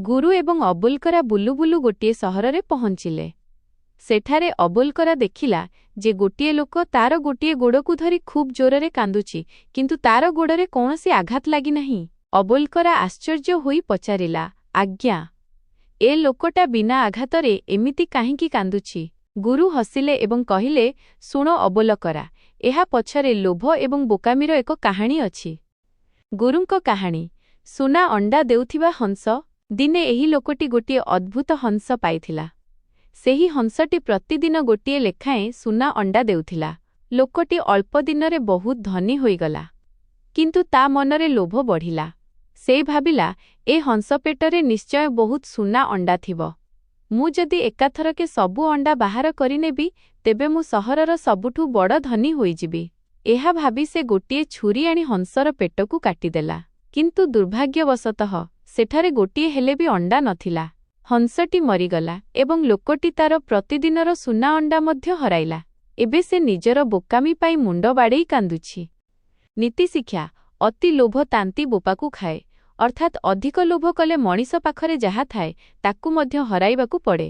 गुरु एवं अबुलकरा blue blue गोटिए सहररे पहुंचिले। सेठारे अबुलकरा देखिला जे गोटिए लोक तार गोटिए गोड़कू धरी खूब जोररे कांदुची, किंतु तार गोड़रे कौनसी आघात लागि नहीं। अबुलकरा आश्चर्य होई पचारिला, आज्ञा, ए लोकटा बिना आघातरे एमिति काहिंकी कांदुची। गुरु हसिले एवं कहिले, सुनो अबुलकरा, एहा पछरे लोभ एवं बोकामीर एक कहानी अछि। गुरुंको कहानी। सुना अंडा देउथिबा हंस। दिने एही लोकटी गोटिए अद्भुत हंस पाइथिला। सेही हंसटी प्रतिदिन गोटिए लेखाएं सुना अंडा देउथिला। लोकटी अल्प दिनरे बहुत धनी होइगला, किंतु ता मनरे लोभ बढ़िला। से भाबिला, ए हंस पेटरे निश्चय बहुत सुना अंडा थिबो। मु जदि एकाथरके सबु अंडा बाहर करिनेबी, तेबे मु सहरर सबुठु बड़ धनी होइजिबी। एहा भाबी से गोटिए छुरी आनी हंसर पेटकू काटिदेला, किंतु दुर्भाग्यवशतः सेठारे गोटिए हेले भी अंडा नथिला। हंसटी मरीगला एवं लोकटी तार प्रतिदिनर सुना अंडा मध्य हराइला। एबे से निजर बोकामी पाई मुंड बाड़ेई कांदुछि। नीति शिक्षा। अति लोभ तांती बोपाकू खाए। अर्थात अधिक लोभ कले मणिष पाखरे जहा थाए ताकू मध्य हराइबाकू पड़े।